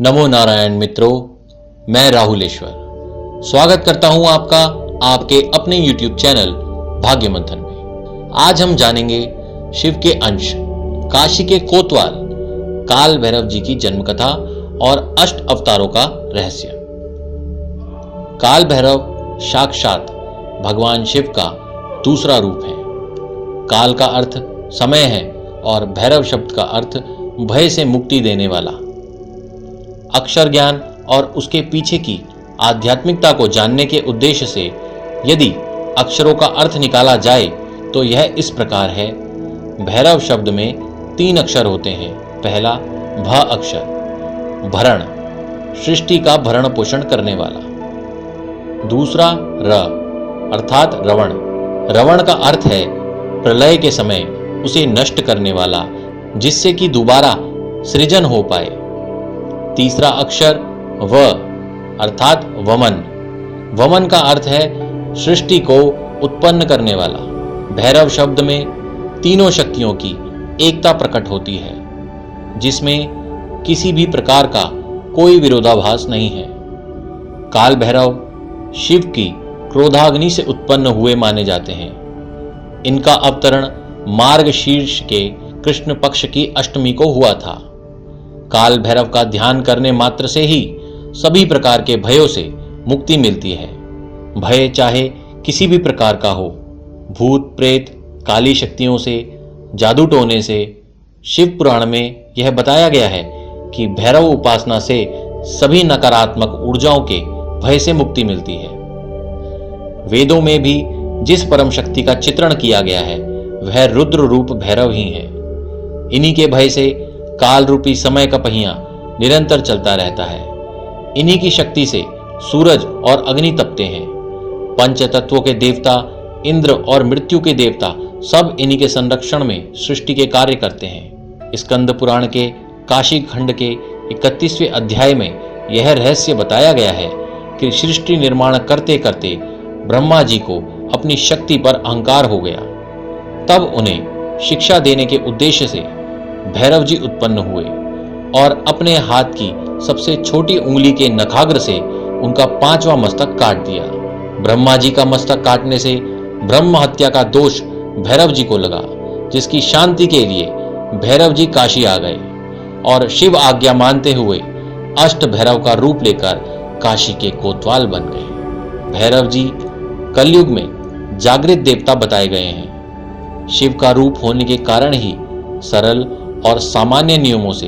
नमो नारायण मित्रों, मैं राहुलेश्वर स्वागत करता हूं आपका आपके अपने YouTube चैनल भाग्य मंथन में। आज हम जानेंगे शिव के अंश काशी के कोतवाल काल भैरव जी की जन्म कथा और अष्ट अवतारों का रहस्य। काल भैरव साक्षात भगवान शिव का दूसरा रूप है। काल का अर्थ समय है और भैरव शब्द का अर्थ भय से मुक्ति देने वाला। अक्षर ज्ञान और उसके पीछे की आध्यात्मिकता को जानने के उद्देश्य से यदि अक्षरों का अर्थ निकाला जाए तो यह इस प्रकार है। भैरव शब्द में 3 अक्षर होते हैं। पहला भ अक्षर भरण, सृष्टि का भरण पोषण करने वाला। दूसरा र अर्थात रवण, रवण का अर्थ है प्रलय के समय उसे नष्ट करने वाला, जिससे कि दोबारा सृजन हो पाए। तीसरा अक्षर व अर्थात वमन, वमन का अर्थ है सृष्टि को उत्पन्न करने वाला। भैरव शब्द में तीनों शक्तियों की एकता प्रकट होती है, जिसमें किसी भी प्रकार का कोई विरोधाभास नहीं है। काल भैरव शिव की क्रोधाग्नि से उत्पन्न हुए माने जाते हैं। इनका अवतरण मार्गशीर्ष के कृष्ण पक्ष की अष्टमी को हुआ था। काल भैरव का ध्यान करने मात्र से ही सभी प्रकार के भयों से मुक्ति मिलती है। भय चाहे किसी भी प्रकार का हो, भूत प्रेत काली शक्तियों से, जादू टोने से। शिव पुराण में यह बताया गया है कि भैरव उपासना से सभी नकारात्मक ऊर्जाओं के भय से मुक्ति मिलती है। वेदों में भी जिस परम शक्ति का चित्रण किया गया है वह रुद्र रूप भैरव ही है। इन्हीं के भय से काल रूपी समय का पहिया निरंतर चलता रहता है। इन्हीं की शक्ति से सूरज और अग्नि तपते हैं। पंच तत्वों के देवता इंद्र और मृत्यु के देवता सब इन्हीं के संरक्षण में सृष्टि के कार्य करते हैं। स्कंद पुराण के काशी खंड के 31वें अध्याय में यह रहस्य बताया गया है कि सृष्टि निर्माण करते करते ब्रह्मा जी को अपनी शक्ति पर अहंकार हो गया। तब उन्हें शिक्षा देने के उद्देश्य से भैरव जी उत्पन्न हुए और अपने हाथ की सबसे छोटी उंगली के नखाग्र से उनका 5वां मस्तक काट दिया। ब्रह्मा जी का मस्तक काटने से ब्रह्म हत्या का दोष भैरव जी को लगा, जिसकी शांति के लिए भैरव जी काशी आ गए और शिव आज्ञा मानते हुए अष्ट भैरव का रूप लेकर काशी के कोतवाल बन गए। भैरव जी कलयुग में जागृत देवता बताए गए हैं। शिव का रूप होने के कारण ही सरल और सामान्य नियमों से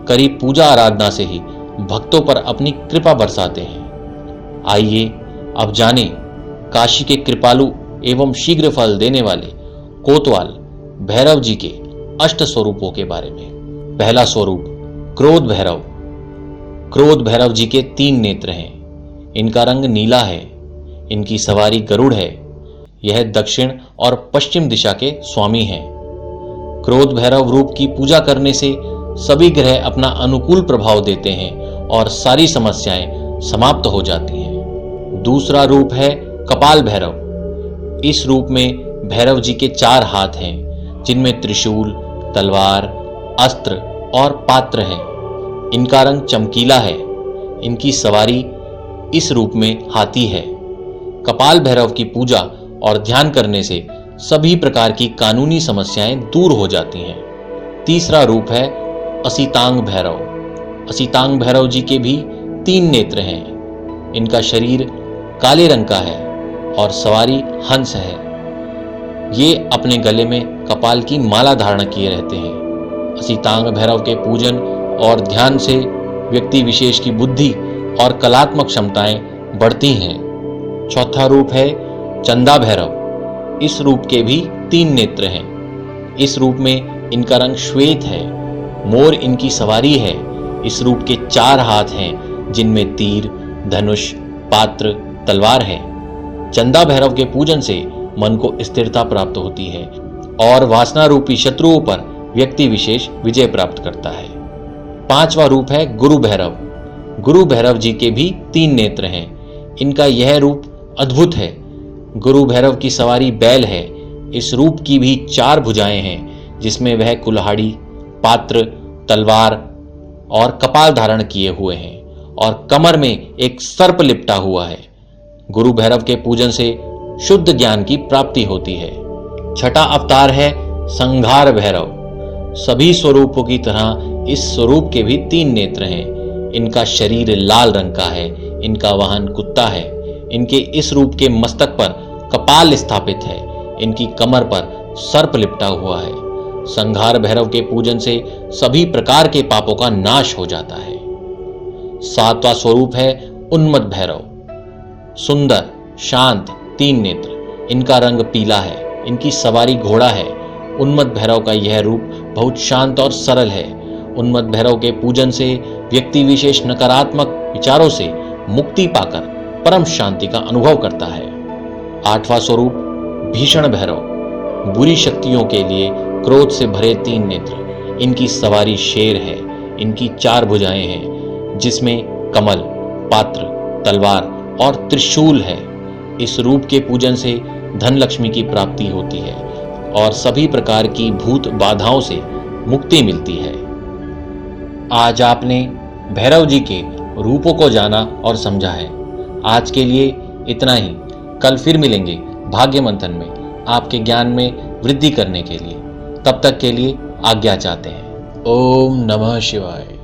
करीब पूजा आराधना से ही भक्तों पर अपनी कृपा बरसाते हैं। आइए अब जानें काशी के कृपालु एवं शीघ्र फल देने वाले कोतवाल भैरव जी के अष्ट स्वरूपों के बारे में। पहला स्वरूप क्रोध भैरव। क्रोध भैरव जी के 3 नेत्र हैं। इनका रंग नीला है। इनकी सवारी गरुड़ है। यह दक्षिण और पश्चिम दिशा के स्वामी हैं। क्रोध भैरव रूप की पूजा करने से सभी ग्रह अपना अनुकूल प्रभाव देते हैं और सारी समस्याएं समाप्त हो जाती हैं। दूसरा रूप है कपाल भैरव। इस रूप में भैरव जी के 4 हाथ हैं, जिनमें त्रिशूल, तलवार, अस्त्र और पात्र हैं। इनका रंग चमकीला है। इनकी सवारी इस रूप में हाथी है। कपाल भैरव की पूजा और ध्यान करने से सभी प्रकार की कानूनी समस्याएं दूर हो जाती हैं। तीसरा रूप है असितांग भैरव। असितांग भैरव जी के भी 3 नेत्र हैं। इनका शरीर काले रंग का है और सवारी हंस है। ये अपने गले में कपाल की माला धारण किए रहते हैं। असितांग भैरव के पूजन और ध्यान से व्यक्ति विशेष की बुद्धि और कलात्मक क्षमताएं बढ़ती हैं। चौथा रूप है चंदा भैरव। इस रूप के भी 3 नेत्र हैं। इस रूप में इनका रंग श्वेत है। मोर इनकी सवारी है। इस रूप के 4 हाथ हैं, जिनमें तीर, धनुष, पात्र, तलवार है। चंदा भैरव के पूजन से मन को स्थिरता प्राप्त होती है और वासना रूपी शत्रुओं पर व्यक्ति विशेष विजय प्राप्त करता है। 5वां रूप है गुरु भैरव। गुरु भैरव जी के भी 3 नेत्र हैं। इनका यह रूप अद्भुत है। गुरु भैरव की सवारी बैल है। इस रूप की भी 4 भुजाएं हैं, जिसमें वह कुल्हाड़ी, पात्र, तलवार और कपाल धारण किए हुए हैं और कमर में एक सर्प लिपटा हुआ है। गुरु भैरव के पूजन से शुद्ध ज्ञान की प्राप्ति होती है। छठा अवतार है संघार भैरव। सभी स्वरूपों की तरह इस स्वरूप के भी 3 नेत्र हैं। इनका शरीर लाल रंग का है। इनका वाहन कुत्ता है। इनके इस रूप के मस्तक पर कपाल स्थापित है। इनकी कमर पर सर्प लिपटा हुआ है। संघार भैरव के पूजन से सभी प्रकार के पापों का नाश हो जाता है। 7वां स्वरूप है उन्मत्त भैरव। सुंदर, शांत, 3 नेत्र। इनका रंग पीला है। इनकी सवारी घोड़ा है। उन्मत्त भैरव का यह रूप बहुत शांत और सरल है। उन्मत्त भैरव के पूजन से व्यक्ति विशेष नकारात्मक विचारों से मुक्ति पाकर परम शांति का अनुभव करता है। 8वां स्वरूप भीषण भैरव। बुरी शक्तियों के लिए क्रोध से भरे 3 नेत्र। इनकी सवारी शेर है। इनकी 4 भुजाएं हैं जिसमें कमल, पात्र, तलवार और त्रिशूल है। इस रूप के पूजन से धन लक्ष्मी की प्राप्ति होती है और सभी प्रकार की भूत बाधाओं से मुक्ति मिलती है। आज आपने भैरव जी के रूपों को जाना और समझा है। आज के लिए इतना ही। कल फिर मिलेंगे भाग्य मंथन में आपके ज्ञान में वृद्धि करने के लिए। तब तक के लिए आज्ञा चाहते हैं। ओम नमः शिवाय।